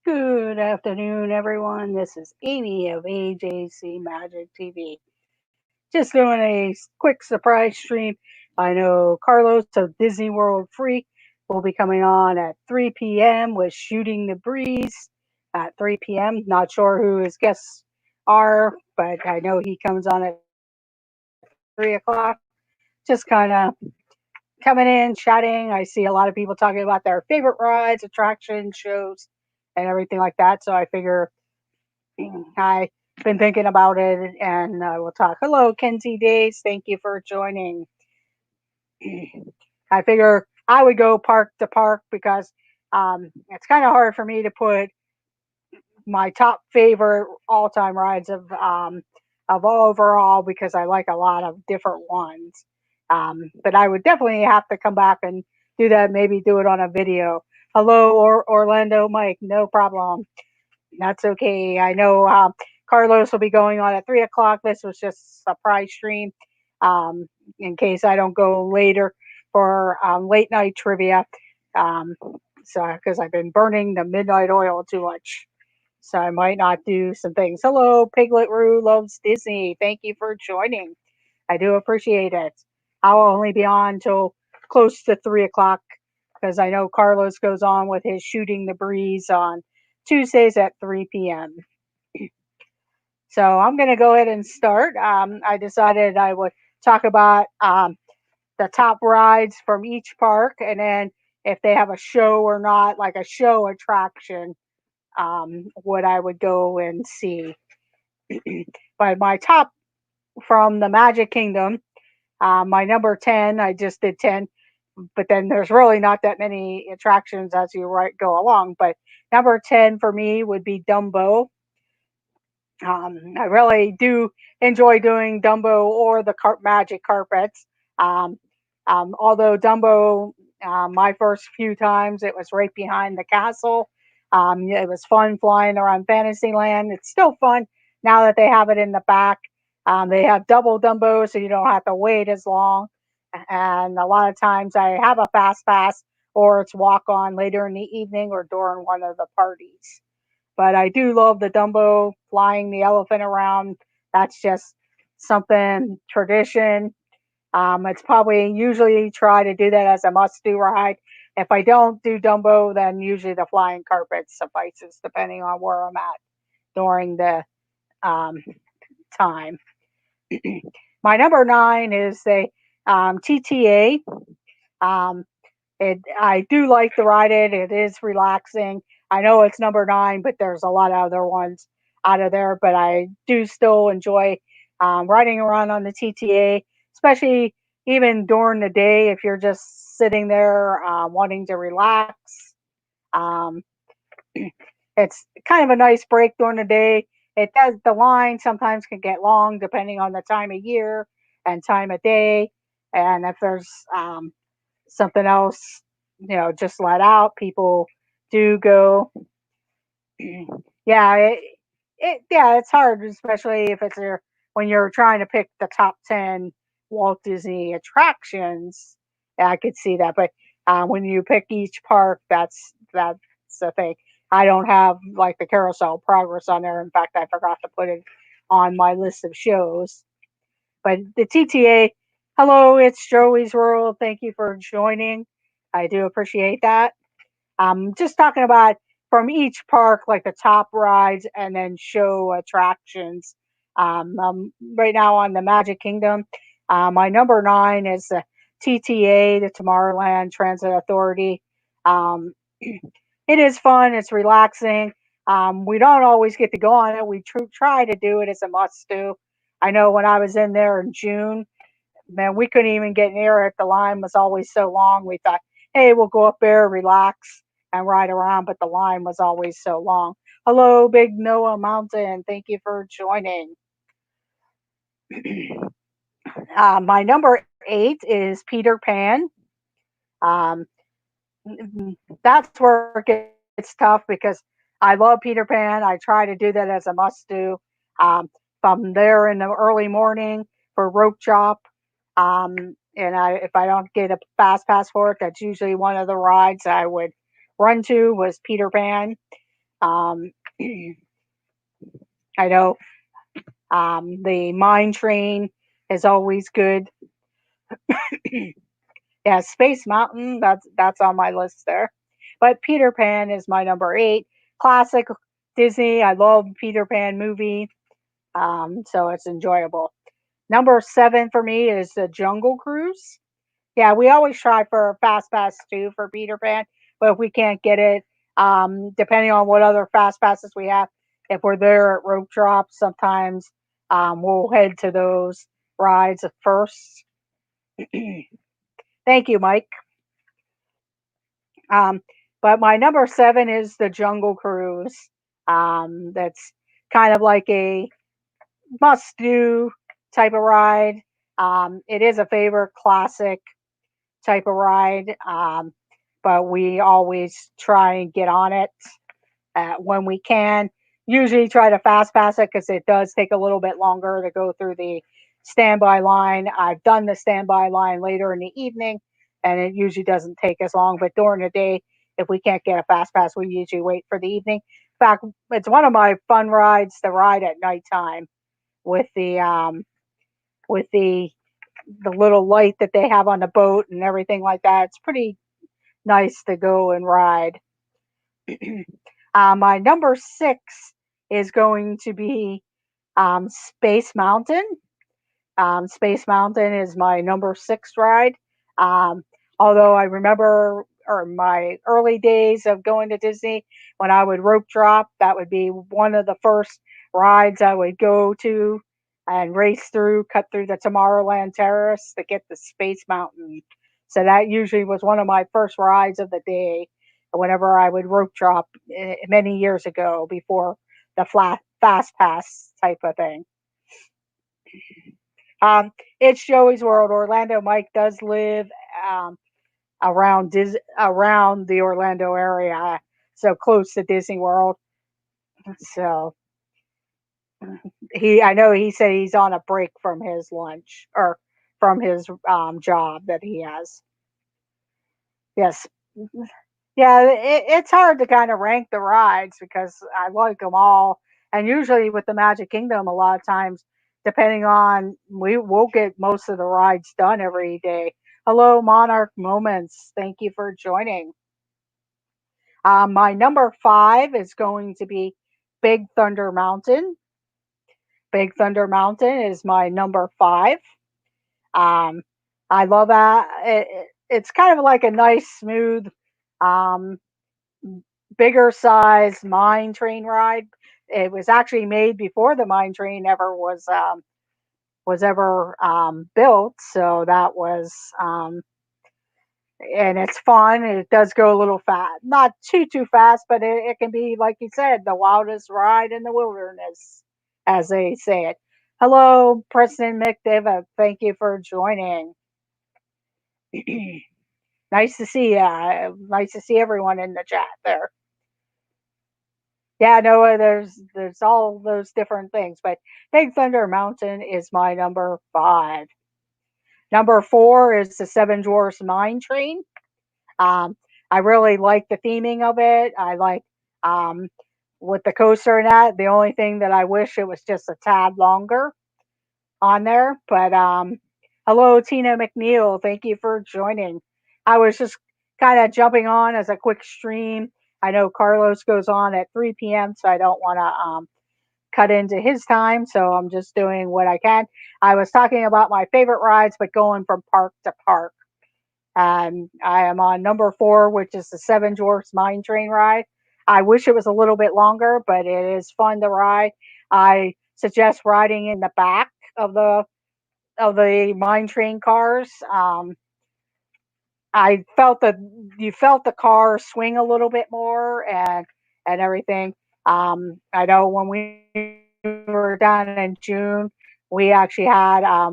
Good afternoon, everyone. This is Amy of AJC Magic TV. Just doing a quick surprise stream. I know Carlos of Disney World Free will be coming on at 3 p.m. with Shooting the Breeze at 3 p.m. Not sure who his guests are, but I know he comes on at 3 o'clock. Just kind of coming in, chatting. I see a lot of people talking about their favorite rides, attractions, shows, and everything like that. So I figure I've been thinking about it and we'll talk. Hello, Kenzie Days. Thank you for joining. I figure I would go park to park because it's kind of hard for me to put my top favorite all time rides of overall because I like a lot of different ones. But I would definitely have to come back and do that, maybe do it on a video. Hello, Orlando Mike. No problem. That's okay. I know Carlos will be going on at 3 o'clock. This was just a surprise stream um, in case I don't go later for late night trivia. Um, so, because I've been burning the midnight oil too much. So, I might not do some things. Hello, Piglet Roo loves Disney. Thank you for joining. I do appreciate it. I'll only be on till close to 3 o'clock because I know Carlos goes on with his Shooting the Breeze on Tuesdays at 3 p.m. So I'm going to go ahead and start. I decided I would talk about the top rides from each park and then if they have a show or not, like a show attraction, what I would go and see. But my top from the Magic Kingdom, my number 10, I just did 10, but then there's really not that many attractions as you go along. But number 10 for me would be Dumbo. I really do enjoy doing Dumbo or the magic carpets. Um, although Dumbo, my first few times, it was right behind the castle. It was fun flying around Fantasyland. It's still fun now that they have it in the back. They have double Dumbo, so you don't have to wait as long. And a lot of times I have a fast pass or it's walk on later in the evening or during one of the parties. But I do love the Dumbo flying the elephant around. That's just something tradition. It's probably usually try to do that as a must do ride. If I don't do Dumbo, then usually the flying carpet suffices depending on where I'm at during the um, time. My number nine is the TTA. Um, I do like to ride it. It is relaxing. I know it's number nine, but there's a lot of other ones out of there. But I do still enjoy riding around on the TTA, especially even during the day if you're just sitting there wanting to relax. Um, it's kind of a nice break during the day. It does the line sometimes can get long depending on the time of year and time of day, and if there's something else, just let out. People do go. Yeah, yeah, it's hard, especially if it's when you're trying to pick the top 10 Walt Disney attractions. Yeah, I could see that, but when you pick each park, that's the thing. I don't have like the Carousel Progress on there. In fact, I forgot to put it on my list of shows. But the TTA, hello, it's Joey's World. Thank you for joining. I do appreciate that. Just talking about from each park, like the top rides and then show attractions. Right now on the Magic Kingdom, my number nine is the TTA, the Tomorrowland Transit Authority. Um, it is fun. It's relaxing. We don't always get to go on it. We try to do it as a must do. I know when I was in there in June, man, we couldn't even get near it. The line was always so long. We thought, hey, we'll go up there, relax, and ride around, but the line was always so long. Hello, Big Noah Mountain. Thank you for joining. My number eight is Peter Pan. Um, that's where it gets tough because I love Peter Pan. I try to do that as a must do. Um, if I'm there in the early morning for rope chop, and if I don't get a fast pass for it, that's usually one of the rides I would run to was Peter Pan. Um, I know the Mine Train is always good. Yeah, Space Mountain, that's on my list there. But Peter Pan is my number 8. Classic Disney. I love Peter Pan movie. So it's enjoyable. Number 7 for me is the Jungle Cruise. Yeah, we always try for a fast pass too for Peter Pan, but if we can't get it, depending on what other fast passes we have, if we're there at rope drop, sometimes we'll head to those rides first. Thank you, Mike. Um, but my number 7 is the Jungle Cruise. That's kind of like a must do type of ride. It is a favorite classic type of ride, but we always try and get on it when we can. Usually try to fast pass it because it does take a little bit longer to go through the standby line. I've done the standby line later in the evening, and it usually doesn't take as long. But during the day, if we can't get a fast pass, we usually wait for the evening. In fact, it's one of my fun rides to ride at nighttime with the little light that they have on the boat and everything like that. It's pretty nice to go and ride. My number 6 is going to be Space Mountain. Space Mountain is my number 6 ride. Um, Although I remember or my early days of going to Disney when I would rope drop, that would be one of the first rides I would go to and race through, cut through the Tomorrowland Terrace to get the Space Mountain. So that usually was one of my first rides of the day whenever I would rope drop many years ago before the fast pass type of thing. Um, it's Joey's World. Orlando Mike does live um, around the Orlando area, so close to Disney World. So I know he said he's on a break from his lunch or from his job that he has. Yes. Yeah, it's hard to kind of rank the rides because I like them all. And usually with the Magic Kingdom, a lot of times, depending on, we'll get most of the rides done every day. Hello, Monarch Moments. Thank you for joining. My number 5 is going to be Big Thunder Mountain. Big Thunder Mountain is my number 5. Um, I love that. It's kind of like a nice, smooth, um, bigger size mine train ride. It was actually made before the mine train ever was ever built, so that was and it's fun. It does go a little fast, not too fast, but it can be like you said, the wildest ride in the wilderness, as they say it. Hello, President McDavid. Thank you for joining. Nice to see you. Nice to see everyone in the chat there. Yeah, Noah, there's all those different things, but Big Thunder Mountain is my number 5. Number 4 is the Seven Dwarfs Mine Train. Um, I really like the theming of it. I like um, with the coaster and that. The only thing that I wish it was just a tad longer on there. But hello, Tina McNeil. Thank you for joining. I was just kind of jumping on as a quick stream. I know Carlos goes on at 3 p.m., so I don't want to cut into his time. So I'm just doing what I can. I was talking about my favorite rides, but going from park to park. I am on number 4, which is the Seven Dwarfs Mine Train ride. I wish it was a little bit longer, but it is fun to ride. I suggest riding in the back of the mine train cars. I felt that you felt the car swing a little bit more and everything. I know when we were down in June, we actually had a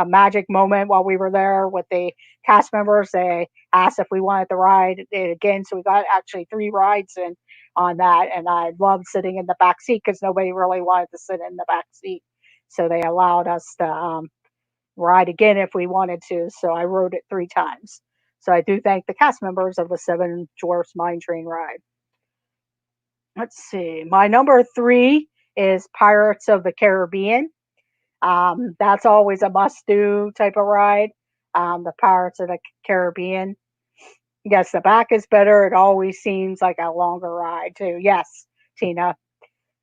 magic moment while we were there with the cast members. They asked if we wanted to ride it again, so we got actually 3 rides in on that, and I loved sitting in the back seat because nobody really wanted to sit in the back seat, so they allowed us to ride again if we wanted to. So I rode it 3 times. So I do thank the cast members of the Seven Dwarfs Mine Train ride. Let's see. My number three is Pirates of the Caribbean. That's always a must do type of ride. The Pirates of the Caribbean. Yes, the back is better. It always seems like a longer ride, too. Yes, Tina.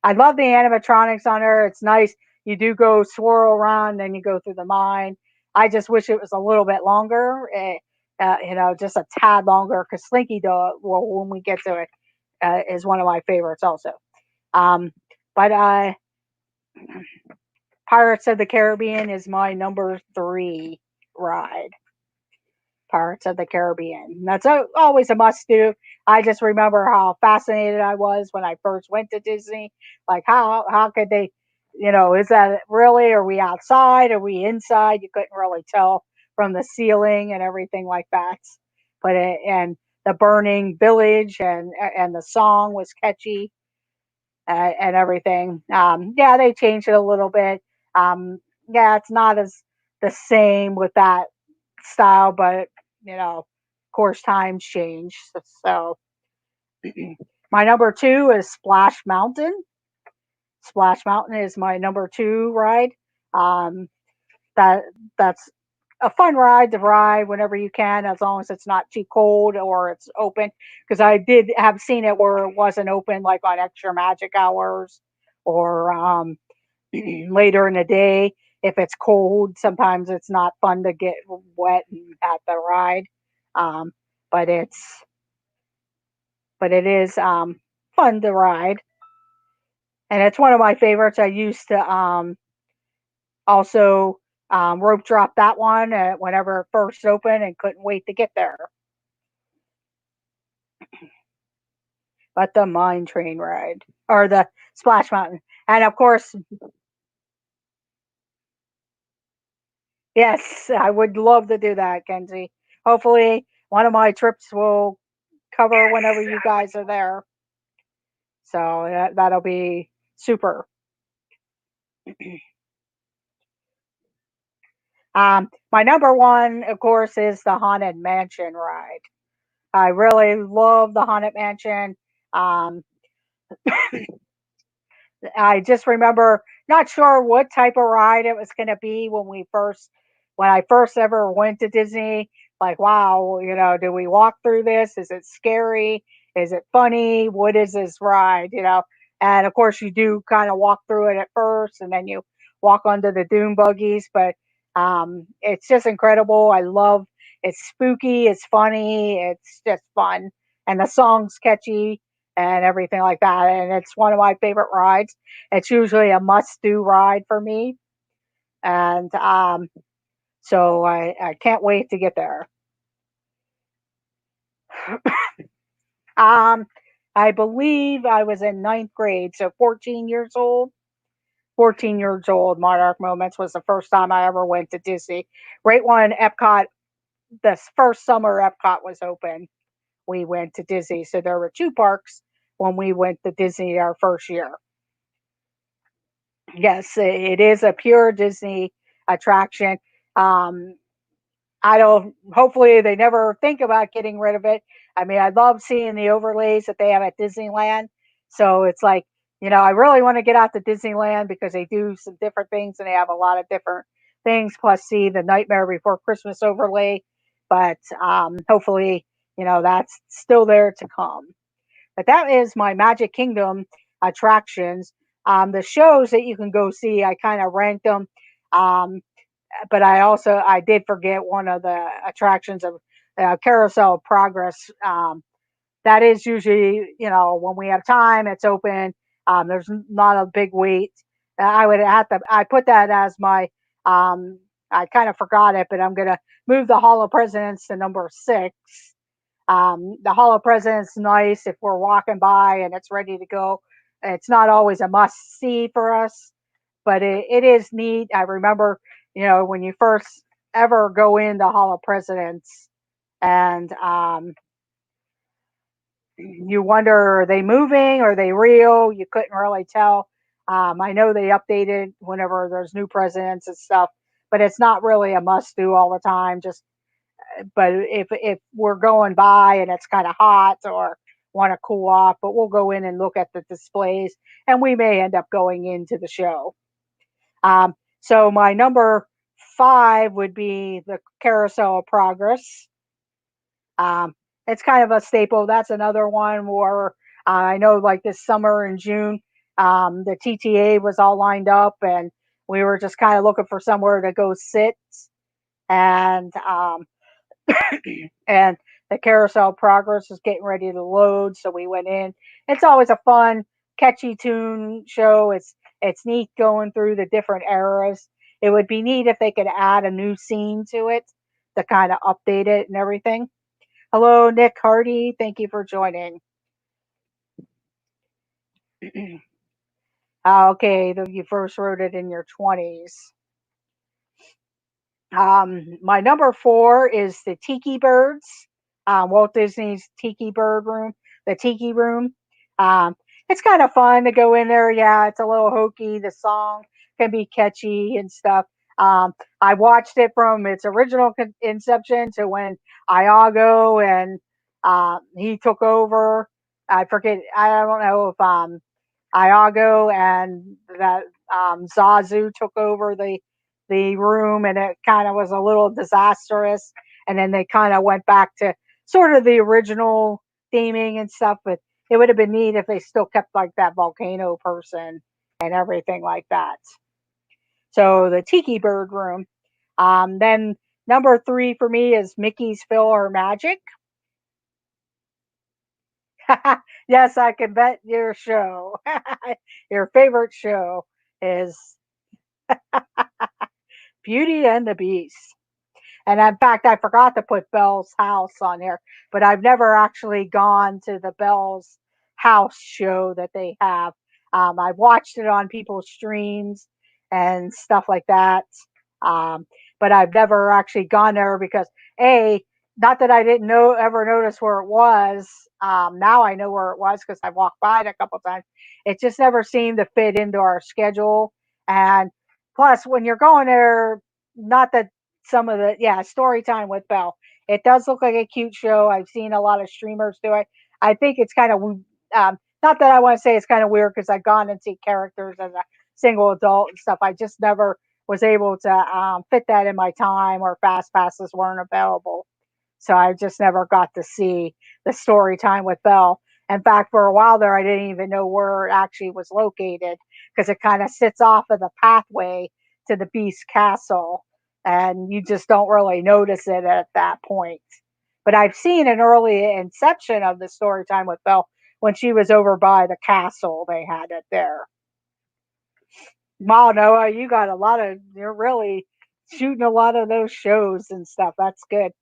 I love the animatronics on her. It's nice. You do go swirl around, then you go through the mine. I just wish it was a little bit longer, just a tad longer. Because Slinky Dog, well, when we get to it, is one of my favorites also. Um, but Pirates of the Caribbean is my number three ride. Pirates of the Caribbean. That's always a must do. I just remember how fascinated I was when I first went to Disney. Like how could they, is that really? Are we outside? Are we inside? You couldn't really tell from the ceiling and everything like that. And the burning village and the song was catchy and everything. Yeah, they changed it a little bit. Yeah, it's not as the same with that style, but of course, times change. So, my number two is Splash Mountain. Splash Mountain is my number two ride. Um, that that's a fun ride to ride whenever you can, as long as it's not too cold or it's open. Because I did have seen it where it wasn't open, like on extra magic hours or later in the day. If it's cold, sometimes it's not fun to get wet and at the ride. Um, but it is fun to ride, and it's one of my favorites. I used to also rope drop that one whenever it first opened, and couldn't wait to get there. But the mine train ride or the Splash Mountain, and of course, yes, I would love to do that, Kenzie. Hopefully, one of my trips will cover whenever you guys are there. So that'll be super. My number one, of course, is the Haunted Mansion ride. I really love the Haunted Mansion. Um, I just remember not sure what type of ride it was going to be when I first ever went to Disney. Like, wow, do we walk through this? Is it scary? Is it funny? What is this ride? And of course, you do kind of walk through it at first, and then you walk onto the dune buggies. But it's just incredible. I love it's spooky, it's funny, it's just fun, and the song's catchy and everything like that. And it's one of my favorite rides. It's usually a must do ride for me. And so I can't wait to get there. Um, I believe I was in ninth grade, so 14 years old. 14 years old, Monarch Moments was the first time I ever went to Disney. Right when Epcot, this first summer Epcot was open, we went to Disney. So there were two parks when we went to Disney our first year. Yes, it is a pure Disney attraction. Um, I don't. Hopefully, they never think about getting rid of it. I mean, I love seeing the overlays that they have at Disneyland. So it's like, I really want to get out to Disneyland because they do some different things and they have a lot of different things. Plus, see the Nightmare Before Christmas overlay. But hopefully, that's still there to come. But that is my Magic Kingdom attractions. The shows that you can go see, I kind of ranked them. Um, but I did forget one of the attractions of Carousel of Progress. That is usually, when we have time, it's open. There's not a big wait. I put that as my, I kind of forgot it, but I'm going to move the Hall of Presidents to number six. The Hall of Presidents nice if we're walking by and it's ready to go. It's not always a must see for us, but it is neat. I remember, when you first ever go in the Hall of Presidents and you wonder, are they moving? Are they real? You couldn't really tell. I know they updated whenever there's new presidents and stuff, but it's not really a must do all the time. But if we're going by and it's kind of hot or want to cool off, but we'll go in and look at the displays, and we may end up going into the show. So my number five would be the Carousel of Progress. Um, it's kind of a staple. That's another one where I know, like this summer in June, the TTA was all lined up, and we were just kind of looking for somewhere to go sit. And and the Carousel Progress was getting ready to load, so we went in. It's always a fun, catchy tune show. It's neat going through the different eras. It would be neat if they could add a new scene to it to kind of update it and everything. Hello, Nick Hardy. Thank you for joining. Okay, you first wrote it in your 20s. My number four is the Tiki Birds, Walt Disney's Tiki Bird Room, the Tiki Room. Um, it's kind of fun to go in there. Yeah, it's a little hokey. The song can be catchy and stuff. I watched it from its original inception to when Iago and he took over. I forget. I don't know if Iago and that Zazu took over the room, and it kind of was a little disastrous. And then they kind of went back to sort of the original theming and stuff. But it would have been neat if they still kept like that volcano person and everything like that. So the Tiki Bird Room. Then number three for me is Mickey's Filler Magic. Yes, I can bet your show, your favorite show is Beauty and the Beast. And in fact, I forgot to put Belle's House on there, but I've never actually gone to the Belle's House show that they have. I've watched it on people's streams and stuff like that. Um, but I've never actually gone there because A, not that I didn't know ever notice where it was. Now I know where it was because I walked by it a couple times. It just never seemed to fit into our schedule. And plus, when you're going there, not that some of the story time with Belle. It does look like a cute show. I've seen a lot of streamers do it. I think it's kind of not that I want to say it's kind of weird because I've gone and seen characters as a single adult and stuff. I just never was able to fit that in my time, or fast passes weren't available. So I just never got to see the story time with Belle. In fact, for a while there, I didn't even know where it actually was located because it kind of sits off of the pathway to the Beast Castle, and you just don't really notice it at that point. But I've seen an early inception of the story time with Belle when she was over by the castle. They had it there. Wow, Noah, you got a lot of, you're really shooting a lot of those shows and stuff. That's good.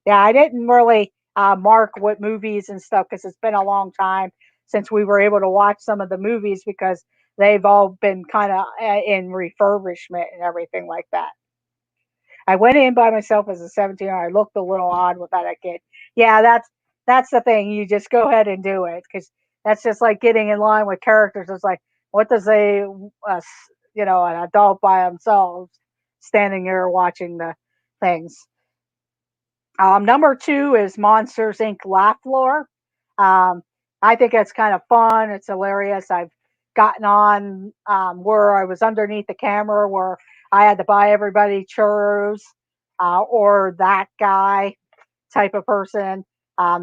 Yeah, I didn't really mark what movies and stuff because it's been a long time since we were able to watch some of the movies because they've all been kind of in refurbishment and everything like that. I went in by myself as a 17-year-old. I looked a little odd without a kid. Yeah, that's the thing. You just go ahead and do it because that's just like getting in line with characters. It's like, what does an adult by themselves standing there watching the things? Number two is Monsters Inc. Laugh Floor. Um, I think it's kind of fun. It's hilarious. I've gotten on where I was underneath the camera where I had to buy everybody churros, or that guy type of person.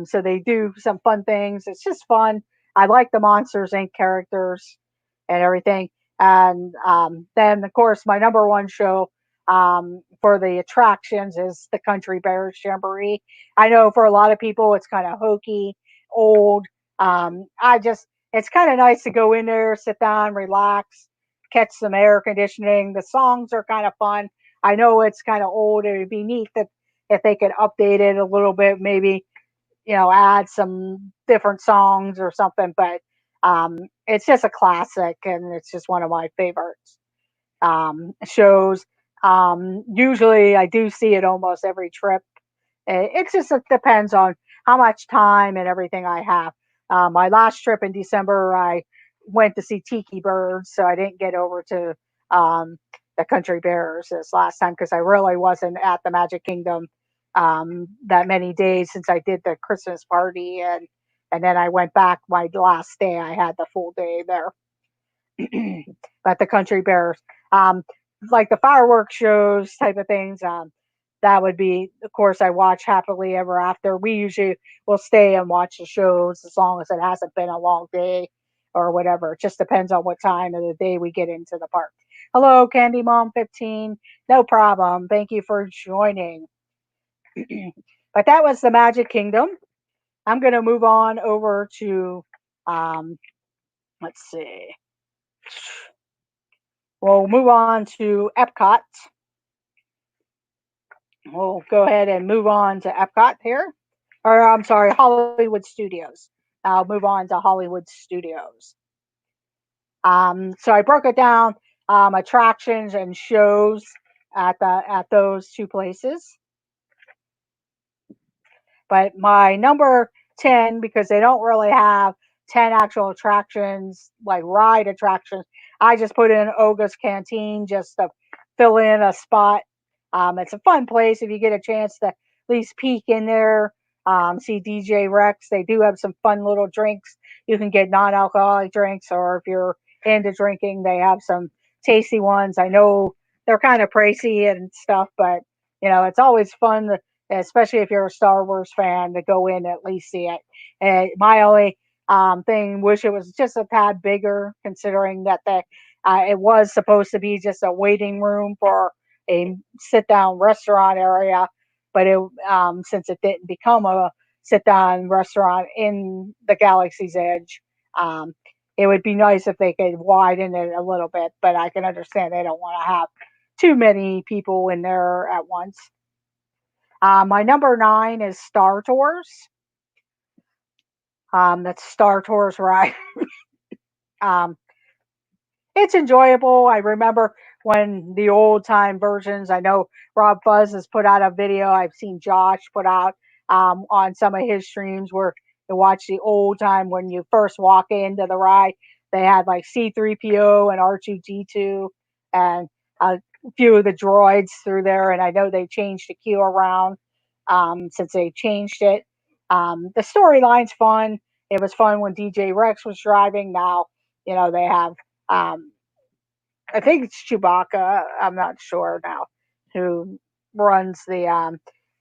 So they do some fun things. It's just fun. I like the Monsters Inc. characters and everything. And then, of course, my number one show for the attractions is the Country Bears Jamboree. I know for a lot of people it's kind of hokey, old. It's kind of nice to go in there, sit down, relax, catch some air conditioning. The songs are kind of fun. I know it's kind of old. It would be neat that if they could update it a little bit, maybe add some different songs or something. But it's just a classic, and it's just one of my favorites shows. Usually, I do see it almost every trip. It depends on how much time and everything I have. My last trip in December, I went to see Tiki Birds, so I didn't get over to the Country Bears this last time because I really wasn't at the Magic Kingdom that many days since I did the Christmas party and and then I went back my last day. I had the full day there. But the Country Bears, um, like the fireworks shows type of things, that would be, of course, I watch Happily Ever After. We usually will stay and watch the shows as long as it hasn't been a long day or whatever. It just depends on what time of the day we get into the park. Hello, Candy Mom 15. No problem. Thank you for joining. But that was the Magic Kingdom. I'm going to move on over to, um, let's see, we'll move on to Epcot. We'll go ahead and move on to Epcot here. Or, I'm sorry, Hollywood Studios. I'll move on to Hollywood Studios. So I broke it down, attractions and shows at those two places. But my number 10, because they don't really have 10 actual attractions, like ride attractions, I just put in Oga's Canteen just to fill in a spot. It's a fun place if you get a chance to at least peek in there, see DJ Rex. They do have some fun little drinks. You can get non alcoholic drinks, or if you're into drinking, they have some tasty ones. I know they're kind of pricey and stuff, but it's always fun especially if you're a Star Wars fan, to go in and at least see it. And my only thing, wish it was just a tad bigger, considering that it was supposed to be just a waiting room for a sit down restaurant area, but since it didn't become a sit down restaurant in the Galaxy's Edge, um, it would be nice if they could widen it a little bit. But I can understand they don't want to have too many people in there at once. My number 9 is Star Tours. That's Star Tours ride. um, it's enjoyable. I remember when the old time versions. I know Rob Fuzz has put out a video. I've seen Josh put out on some of his streams where you watch the old time when you first walk into the ride. They had like C3PO and R2D2 and a few of the droids through there. And I know they changed the queue around since they changed it. The storyline's fun. It was fun when DJ Rex was driving. Now, they have um, I think it's Chewbacca. I'm not sure now who runs the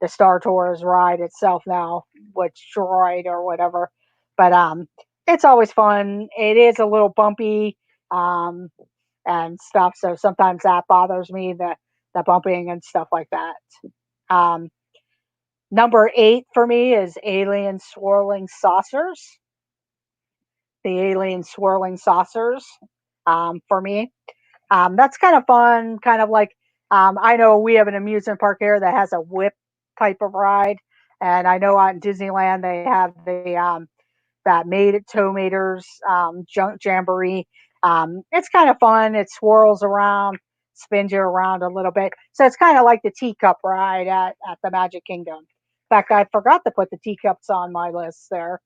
Star Tours ride itself now, which droid or whatever. But it's always fun. It is a little bumpy um, and stuff, so sometimes that bothers me, the bumping and stuff like that. Um, Number 8 for me is Alien Swirling Saucers. The Alien Swirling Saucers for me. That's kind of fun, kind of like I know we have an amusement park here that has a whip type of ride, and I know out in Disneyland they have the that made it Tow Maters junk jamboree. It's kind of fun. It swirls around, spins you around a little bit, so it's kind of like the teacup ride at the Magic Kingdom. In fact, I forgot to put the teacups on my list there.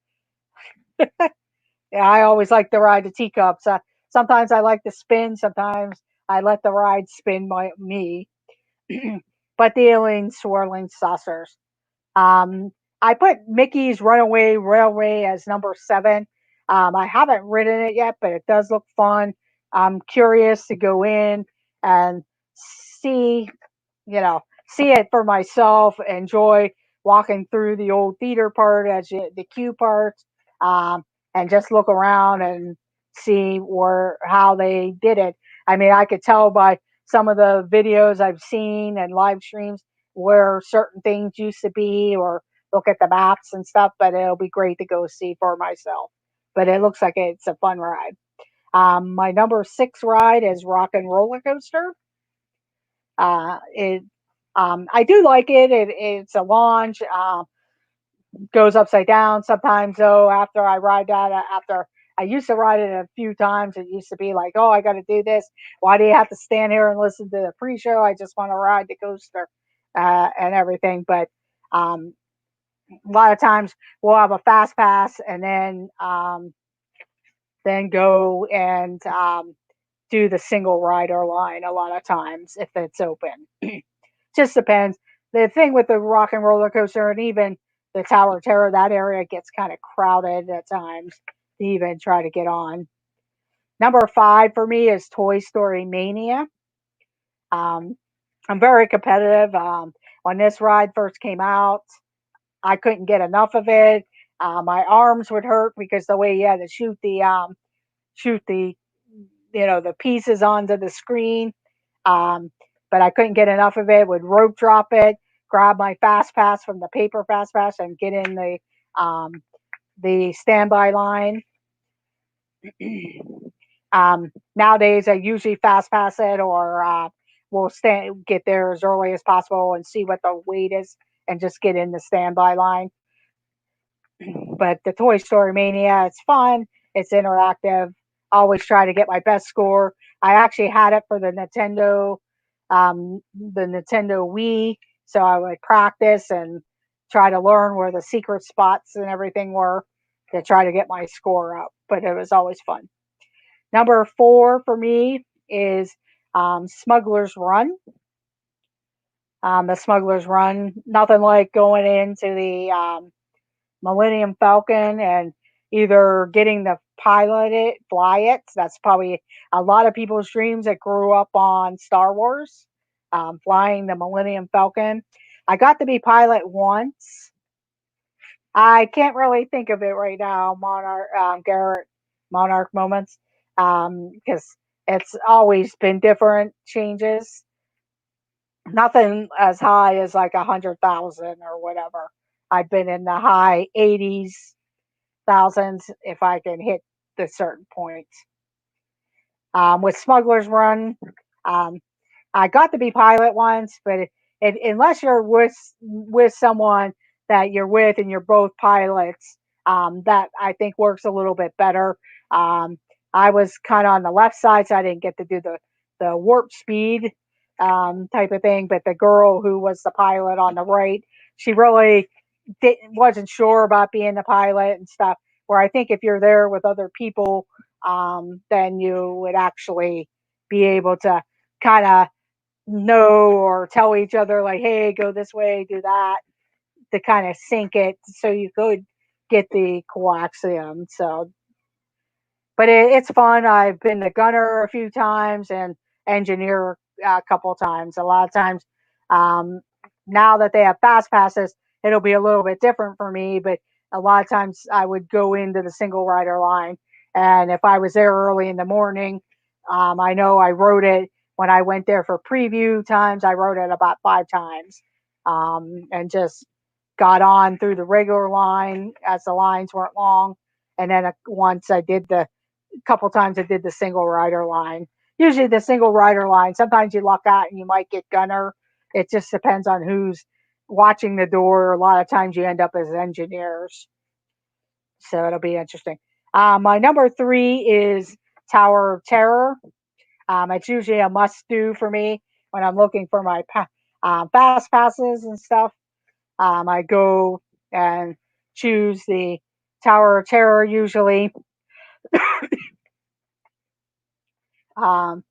Yeah, I always like to ride the teacups. Sometimes I like to spin. Sometimes I let the ride spin me. But the alien swirling saucers. Um, I put Mickey's Runaway Railway as number 7. I haven't ridden it yet, but it does look fun. I'm curious to go in and see see it for myself, enjoy walking through the old theater part as the queue parts, um, and just look around and see how they did it. I mean, I could tell by some of the videos I've seen and live streams where certain things used to be, or look at the maps and stuff, but it'll be great to go see for myself. But it looks like it's a fun ride. My number 6 ride is Rock and Roller Coaster. It I do like it. It's a launch. Goes upside down sometimes though. After I ride that, after I used to ride it a few times, it used to be like, oh, I got to do this. Why do you have to stand here and listen to the pre-show? I just want to ride the coaster and everything. But um, a lot of times we'll have a fast pass and then go and do the single rider line a lot of times if it's open. Just depends. The thing with the Rock and Roller Coaster and even the Tower of Terror, that area gets kind of crowded at times to even try to get on. Number five for me is Toy Story Mania. Um, I'm very competitive. When this ride first came out, I couldn't get enough of it. My arms would hurt because the way you had to shoot the the pieces onto the screen. Um, but I couldn't get enough of it. Would rope drop it, grab my fast pass from the paper fast pass, and get in um, the standby line. Nowadays, I usually fast pass it or will get there as early as possible and see what the wait is and just get in the standby line. But the Toy Story Mania, it's fun, it's interactive. Always try to get my best score. I actually had it for the Nintendo Wii, so I would practice and try to learn where the secret spots and everything were to try to get my score up. But it was always fun. Number four for me is Smuggler's Run. The Smuggler's Run, nothing like going into the Millennium Falcon and either getting to pilot it, fly it. That's probably a lot of people's dreams that grew up on Star Wars, flying the Millennium Falcon. I got to be pilot once. I can't really think of it right now, Garrett, Monarch moments, because it's always been different changes. Nothing as high as like 100,000 or whatever. I've been in the high 80s thousands if I can hit the certain points. With Smuggler's Run, um, I got to be pilot once, but unless you're with someone that you're with and you're both pilots, that I think works a little bit better. Um, I was kind of on the left side, so I didn't get to do the warp speed type of thing. But the girl who was the pilot on the right, she really wasn't sure about being the pilot and stuff. Where I think if you're there with other people, then you would actually be able to kind of know or tell each other like, hey, go this way, do that, to kind of sync it so you could get the coaxium. So, but it's fun. I've been the gunner a few times and engineer a couple of times. A lot of times, um, now that they have fast passes, it'll be a little bit different for me. But a lot of times, I would go into the single rider line, and if I was there early in the morning, I know I rode it when I went there for preview times. I rode it about 5 times, and just got on through the regular line as the lines weren't long. And then once I did the couple times I did the single rider line. Usually the single rider line. Sometimes you luck out and you might get gunner. It just depends on who's watching the door. A lot of times you end up as engineers, so it'll be interesting. My number three is Tower of Terror. It's usually a must do for me when I'm looking for my fast passes and stuff. I go and choose the Tower of Terror usually. Um,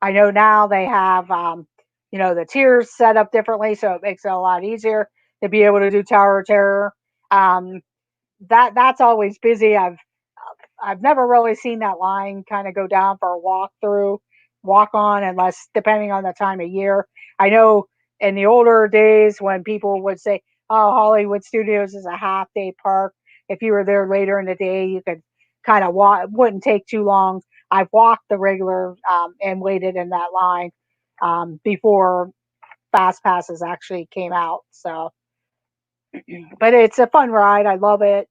I know now they have, the tiers set up differently, so it makes it a lot easier to be able to do Tower of Terror. Um, that's always busy. I've never really seen that line kind of go down for a walk through, walk on, unless depending on the time of year. I know in the older days when people would say, "Oh, Hollywood Studios is a half day park." If you were there later in the day, you could kind of walk. It wouldn't take too long. I've walked the regular and waited in that line before fast passes actually came out. So, but it's a fun ride. I love it,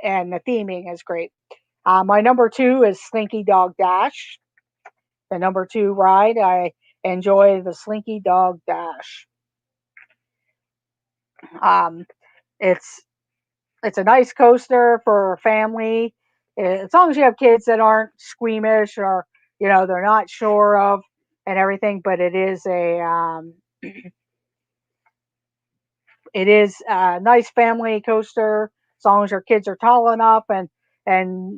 and the theming is great. My number two is Slinky Dog Dash. The number two ride, I enjoy the Slinky Dog Dash. Um, it's it's a nice coaster for a family, as long as you have kids that aren't squeamish or they're not sure of and everything. But it is a nice family coaster as long as your kids are tall enough and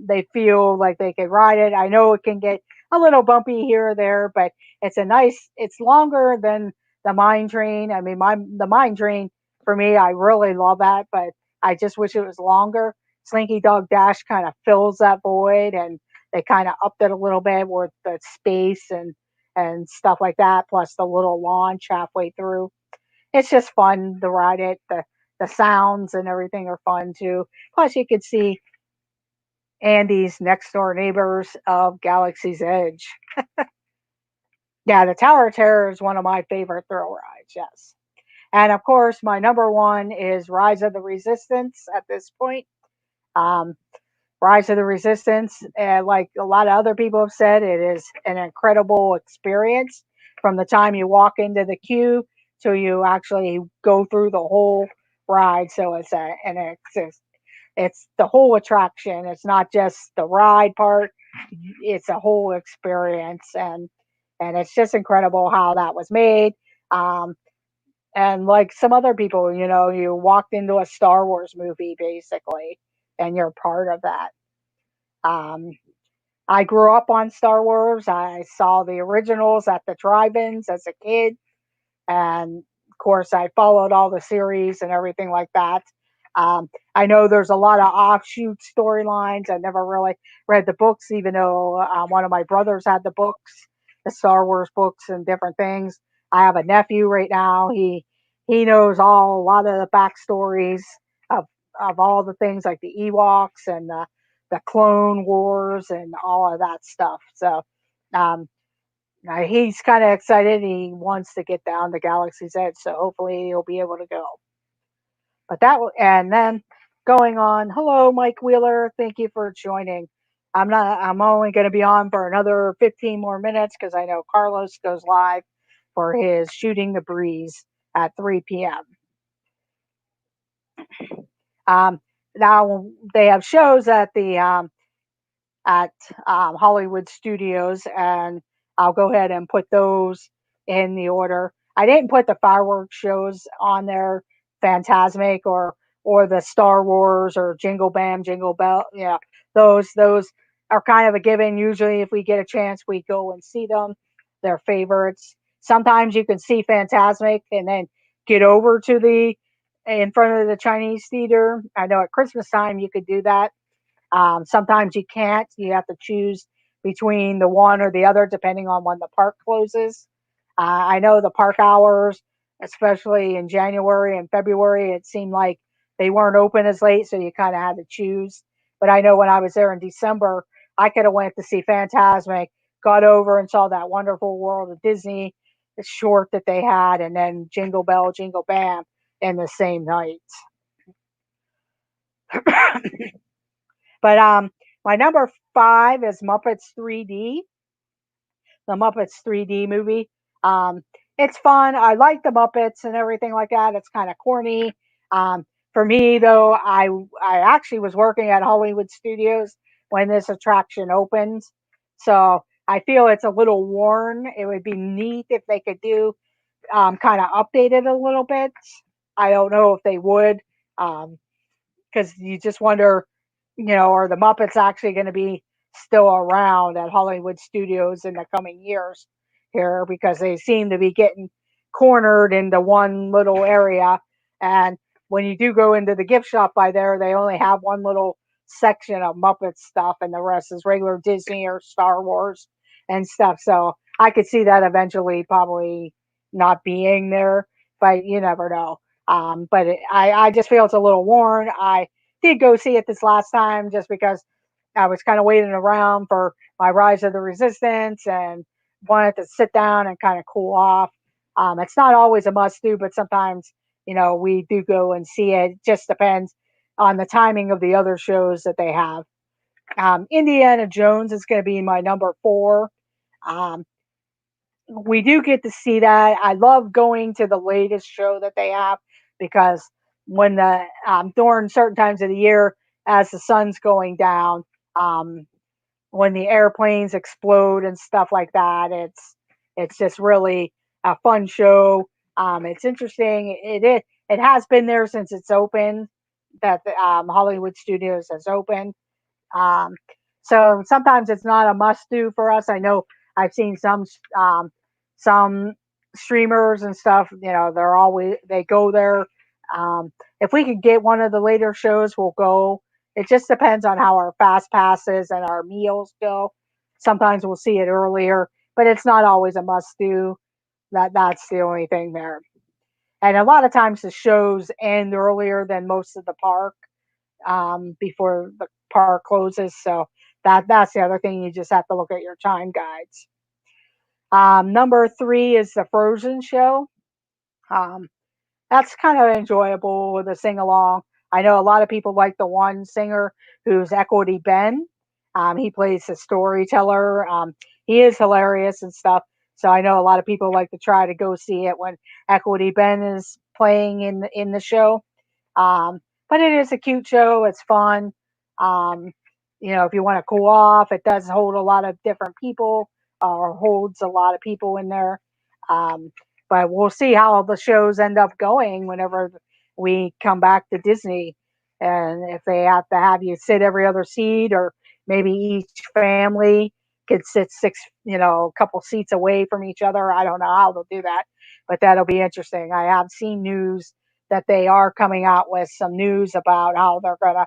they feel like they can ride it. I know it can get a little bumpy here or there, but it's longer than the mine train. I mean, the mine train for me. I really love that, but I just wish it was longer. Slinky Dog Dash kind of fills that void, and they kind of upped it a little bit with the space and stuff like that, plus the little launch halfway through. It's just fun to ride it. The sounds and everything are fun too. Plus, you could see Andy's next door neighbors of Galaxy's Edge. Yeah, the Tower of Terror is one of my favorite thrill rides. Yes. And of course, my number one is Rise of the Resistance at this point. Um, Rise of the Resistance, like a lot of other people have said, it is an incredible experience from the time you walk into the queue till you actually go through the whole ride. So it's the whole attraction. It's not just the ride part; it's a whole experience, and it's just incredible how that was made. Um, and like some other people, you walked into a Star Wars movie basically, and you're part of that. Um, I grew up on Star Wars. I saw the originals at the drive-ins as a kid, and of course, I followed all the series and everything like that. I know there's a lot of offshoot storylines. I never really read the books, even though one of my brothers had the books, the Star Wars books and different things. I have a nephew right now. He knows a lot of the backstories of of all the things like the Ewoks and the Clone Wars and all of that stuff. So um, he's kind of excited. He wants to get down to Galaxy's Edge, so hopefully he'll be able to go. But and then going on. Hello, Mike Wheeler. Thank you for joining. I'm only going to be on for another 15 more minutes because I know Carlos goes live for his Shooting the Breeze at 3 p.m. Now they have shows at Hollywood Studios, and I'll go ahead and put those in the order. I didn't put the fireworks shows on there, Phantasmic or the Star Wars or Jingle Bam Jingle Bell. Yeah, those are kind of a given. Usually, if we get a chance, we go and see them. They're favorites. Sometimes you can see Phantasmic and then get over to the in front of the Chinese theater. I know at Christmas time you could do that. Sometimes you can't. You have to choose between the one or the other depending on when the park closes. I know the park hours, especially in January and February, it seemed like they weren't open as late, so you kind of had to choose. But I know when I was there in December, I could have went to see Phantasmic, got over and saw that Wonderful World of Disney, the short that they had, and then Jingle Bell, Jingle Bam in the same night. But my number five is Muppets 3D, the Muppets 3D movie. Um, it's fun. I like the Muppets and everything like that. It's kind of corny. For me, though, I actually was working at Hollywood Studios when this attraction opened, so I feel it's a little worn. It would be neat if they could do kind of update it a little bit. I don't know if they would. Um, because you just wonder, are the Muppets actually going to be still around at Hollywood Studios in the coming years here? Because they seem to be getting cornered into one little area. And when you do go into the gift shop by there, they only have one little section of Muppet stuff, and the rest is regular Disney or Star Wars and stuff. So I could see that eventually probably not being there, but you never know. I just feel it's a little worn. I did go see it this last time just because I was kind of waiting around for my Rise of the Resistance and wanted to sit down and kind of cool off. It's not always a must do, but sometimes, we do go and see it. It just depends on the timing of the other shows that they have. Indiana Jones is going to be my number four. Um, we do get to see that. I love going to the latest show that they have because when the during certain times of the year, as the sun's going down, um, when the airplanes explode and stuff like that, it's just really a fun show. It's interesting. It has been there since it's opened. That Hollywood Studios has opened. Um, so sometimes it's not a must do for us. I know I've seen some streamers and stuff. They go there If we could get one of the later shows, we'll go. It just depends on how our fast passes and our meals go. Sometimes we'll see it earlier, but it's not always a must do. That's the only thing there. And a lot of times the shows end earlier than most of the park, before the park closes. So that's the other thing. You just have to look at your time guides. Number three is the Frozen show. Um, that's kind of enjoyable with a sing along. I know a lot of people like the one singer who's Equity Ben. He plays the storyteller. He is hilarious and stuff. So I know a lot of people like to try to go see it when Equity Ben is playing in the show. Um, but it is a cute show. It's fun. Um, if you want to cool off, it does hold a lot of different people, or holds a lot of people in there. Um, but we'll see how the shows end up going whenever we come back to Disney. And if they have to have you sit every other seat, or maybe each family could sit six, a couple seats away from each other. I don't know how they'll do that, but that'll be interesting. I have seen news that they are coming out with some news about how they're going to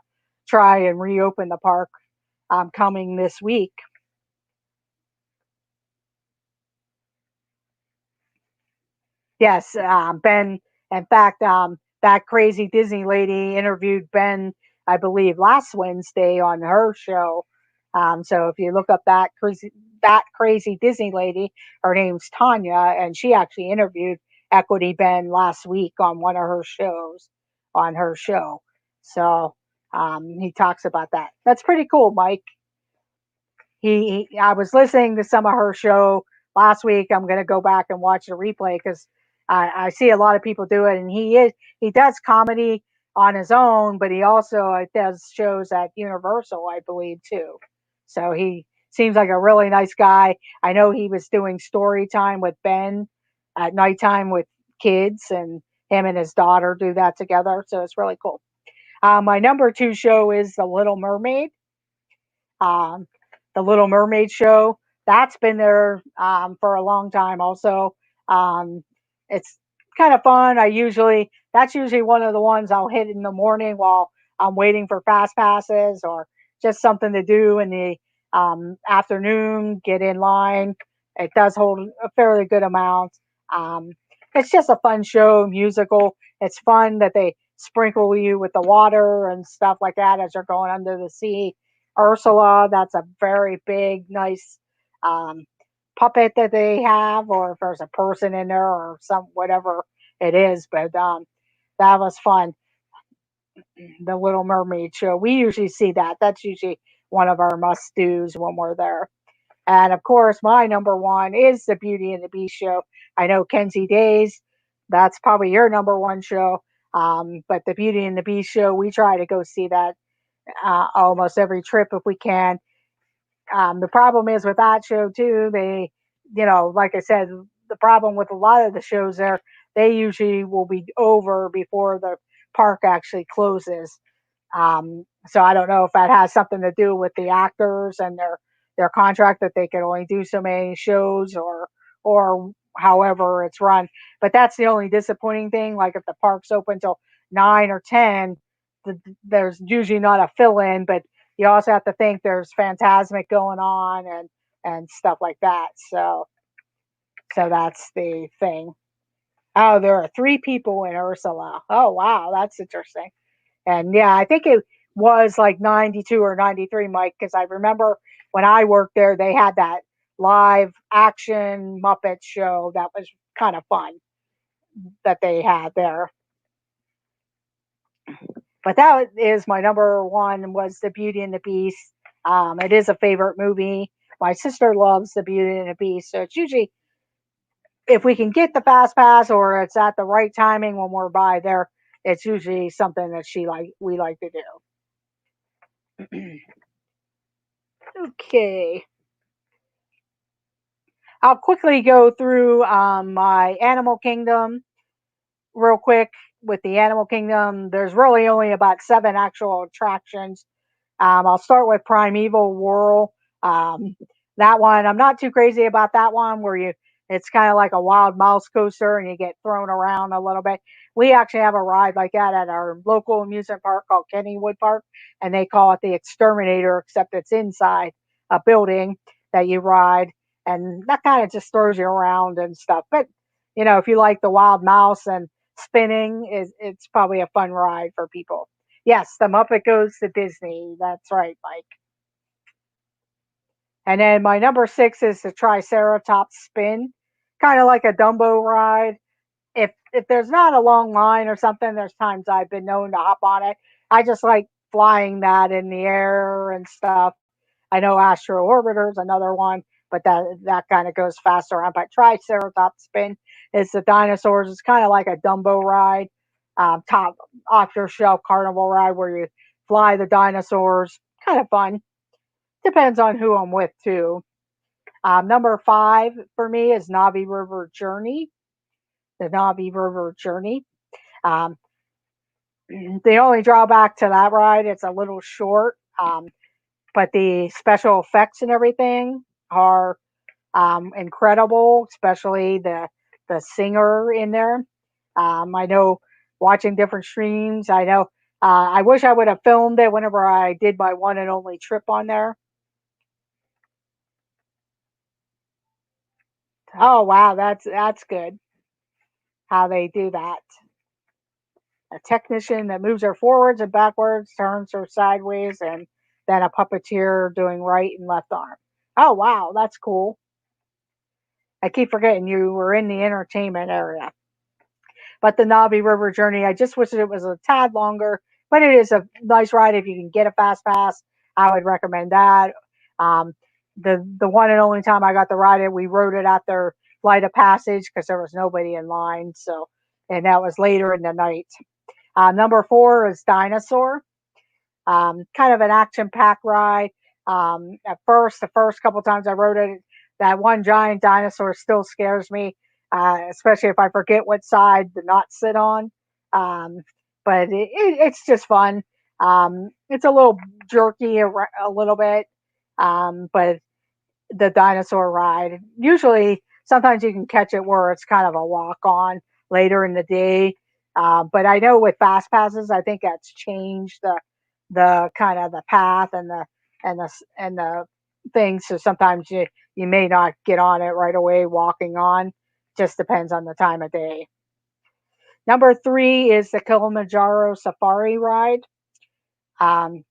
try and reopen the park, coming this week. Yes, Ben. In fact, that crazy Disney lady interviewed Ben, I believe, last Wednesday on her show. So if you look up that crazy Disney lady, her name's Tanya, and she actually interviewed Equity Ben last week on one of her shows, on her show. So he talks about that. That's pretty cool, Mike. I was listening to some of her show last week. I'm going to go back and watch the replay because I see a lot of people do it, and he does comedy on his own, but he also does shows at Universal, I believe, too. So he seems like a really nice guy. I know he was doing story time with Ben at nighttime with kids, and him and his daughter do that together. So it's really cool. My number two show is The Little Mermaid. um, the Little Mermaid show. That's been there, for a long time. Also, um, it's kind of fun. That's usually one of the ones I'll hit in the morning while I'm waiting for fast passes, or just something to do in the afternoon. Get in line. It does hold a fairly good amount. Um, it's just a fun show, musical. It's fun that they sprinkle you with the water and stuff like that as you're going under the sea. Ursula, that's a very big, nice, um, puppet that they have, or if there's a person in there or some whatever it is. But that was fun. The Little Mermaid show. We usually see that. That's usually one of our must dos when we're there. And of course, my number one is the Beauty and the Beast show. I know Kenzie Days, that's probably your number one show. But the Beauty and the Beast show, we try to go see that almost every trip if we can. The problem is with that show too. Like I said, the problem with a lot of the shows there, they usually will be over before the park actually closes. So I don't know if that has something to do with the actors and their contract that they can only do so many shows, or however it's run. But that's the only disappointing thing. Like if the park's open till 9 or 10, there's usually not a fill in, but you also have to think there's Phantasmic going on and stuff like that. So that's the thing. Oh, there are three people in Ursula. Oh wow, that's interesting. And yeah, I think it was like 92 or 93, Mike, because I remember when I worked there, they had that live action Muppet show that was kind of fun that they had there. But that is my number one, was the Beauty and the Beast. It is a favorite movie. My sister loves the Beauty and the Beast, so it's usually, if we can get the fast pass or it's at the right timing when we're by there, it's usually something that we like to do. Okay, I'll quickly go through my Animal Kingdom real quick. With the Animal Kingdom, there's really only about seven actual attractions. I'll start with Primeval Whirl. Um, that one, I'm not too crazy about that one. Where It's kind of like a wild mouse coaster, and you get thrown around a little bit. We actually have a ride like that at our local amusement park called Kennywood Park, and they call it the Exterminator, except it's inside a building that you ride, and that kind of just throws you around and stuff. But if you like the wild mouse and spinning, it's probably a fun ride for people. Yes, the Muppet Goes to Disney. That's right, Mike. And then my number six is the Triceratops Spin, kind of like a Dumbo ride. If there's not a long line or something, there's times I've been known to hop on it. I just like flying that in the air and stuff. I know Astro Orbiter's another one, but that kind of goes faster around. But Triceratops Spin is the dinosaurs. It's kind of like a Dumbo ride, top off your shelf carnival ride where you fly the dinosaurs. Kind of fun. Depends on who I'm with too. Number five for me is Navi River Journey. The Navi River Journey. Um, the only drawback to that ride, it's a little short, but the special effects and everything are incredible, especially the singer in there. I know watching different streams. I know I wish I would have filmed it whenever I did my one and only trip on there. Oh wow, that's good how they do that. A technician that moves her forwards and backwards, turns her sideways, and then a puppeteer doing right and left arm. Oh wow, that's cool. I keep forgetting you were in the entertainment area. But the Navi River Journey, I just wish it was a tad longer, but it is a nice ride if you can get a fast pass. I would recommend that. Um, the one and only time I got to ride it, we rode it at their flight of passage because there was nobody in line. So, and that was later in the night. Number four is Dinosaur. Kind of an action-packed ride. At first, the first couple times I rode it, that one giant dinosaur still scares me, especially if I forget what side to not sit on. Um, but it's just fun. It's a little jerky a little bit, but the dinosaur ride. Usually, sometimes you can catch it where it's kind of a walk on later in the day. But I know with fast passes, I think that's changed the kind of the path and the things. So sometimes you may not get on it right away walking on. Just depends on the time of day. Number three is the Kilimanjaro Safari ride. Um,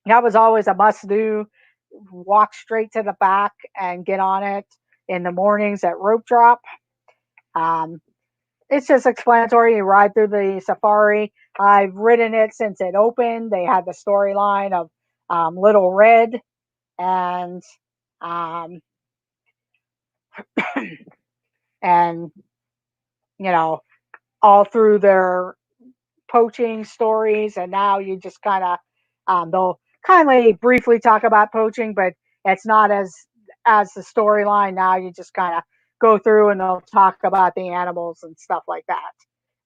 that was always a must do. Walk straight to the back and get on it in the mornings at rope drop. Um, it's just explanatory. You ride through the safari. I've ridden it since it opened. They had the storyline of Little Red and um, and you know all through their poaching stories, and now you just kind of they'll kindly briefly talk about poaching, but it's not as the storyline. Now you just kind of go through and they'll talk about the animals and stuff like that.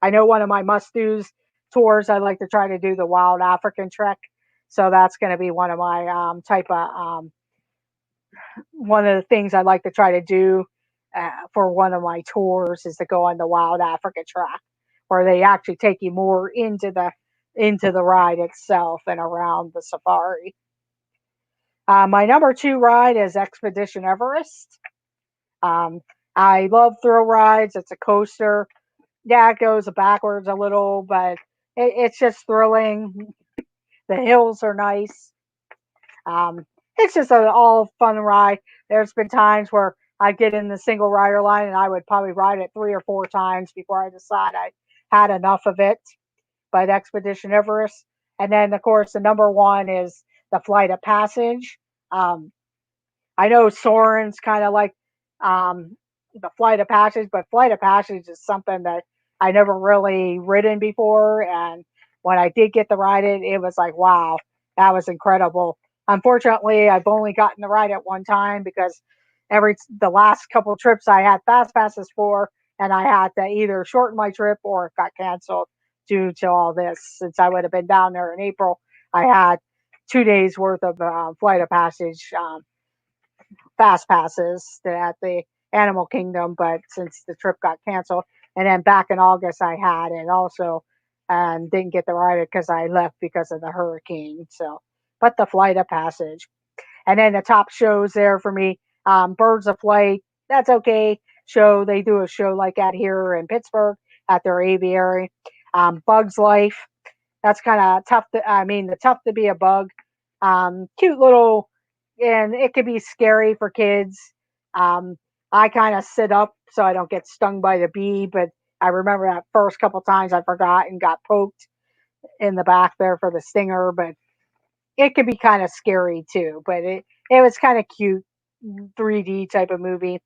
I know one of my must do's tours. I like to try to do the wild African trek, so that's going to be one of my type of one of the things I like to try to do for one of my tours is to go on the Wild Africa track, where they actually take you more into the ride itself and around the safari. My number two ride is Expedition Everest. Um, I love thrill rides. It's a coaster. Yeah, it goes backwards a little, but it's just thrilling. The hills are nice. Um, it's just an all fun ride. There's been times where I get in the single rider line and I would probably ride it three or four times before I decide I had enough of it. But Expedition Everest, and then of course the number one is the Flight of Passage. Um, I know Soren's kind of like um, the Flight of Passage, but Flight of Passage is something that I never really ridden before. And when I did get to ride it, it was like, wow, that was incredible. Unfortunately, I've only gotten to ride it one time because the last couple trips I had fast passes for, and I had to either shorten my trip or it got canceled due to all this. Since I would have been down there in April, I had 2 days worth of Flight of Passage fast passes at the Animal Kingdom, but since the trip got canceled, and then back in August I had it also, and didn't get to ride it because I left because of the hurricane. So, but the Flight of Passage, and then the top shows there for me, Birds of Flight. That's okay. Show they do a show like that here in Pittsburgh at their aviary. Bugs Life. That's kind of tough. I mean, the tough to be a bug. Cute little, and it could be scary for kids. Um, I kind of sit up so I don't get stung by the bee, but I remember that first couple times I forgot and got poked in the back there for the stinger, but it could be kind of scary too. But it was kind of cute, 3D type of movie.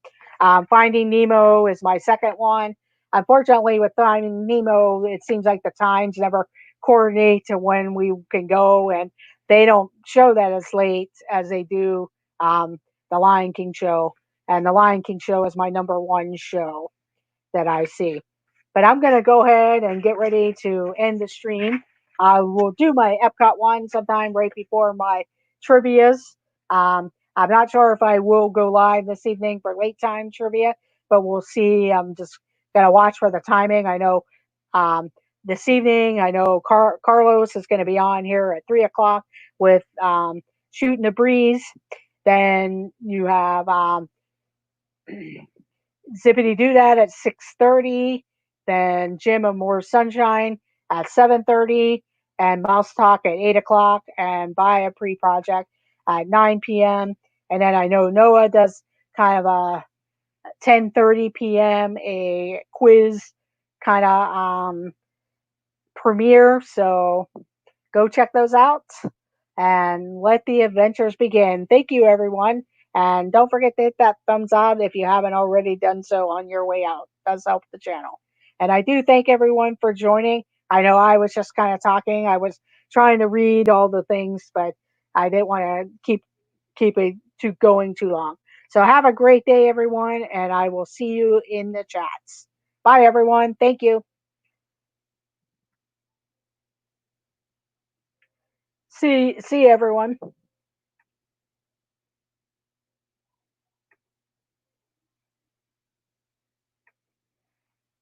Finding Nemo is my second one. Unfortunately, with Finding Nemo, it seems like the times never coordinate to when we can go, and they don't show that as late as they do um, the Lion King show. And the Lion King show is my number one show that I see. But I'm going to go ahead and get ready to end the stream. I will do my Epcot one sometime right before my trivias. I'm not sure if I will go live this evening for late time trivia, but we'll see. I'm just going to watch for the timing. I know um, this evening, I know Carlos is going to be on here at 3 o'clock with Shooting the Breeze. Then you have Zippity Doo That at 6:30, then Jim and More Sunshine at 7:30, and Mouse Talk at 8 o'clock, and Buy a Pre Project at 9 p.m. And then I know Noah does kind of a 10:30 p.m. a quiz kind of premiere. So go check those out and let the adventures begin. Thank you, everyone. And don't forget to hit that thumbs up if you haven't already done so on your way out. It does help the channel. And I do thank everyone for joining. I know I was just kind of talking. I was trying to read all the things, but I didn't want to keep it going too long. So have a great day, everyone, and I will see you in the chats. Bye, everyone. Thank you. See everyone.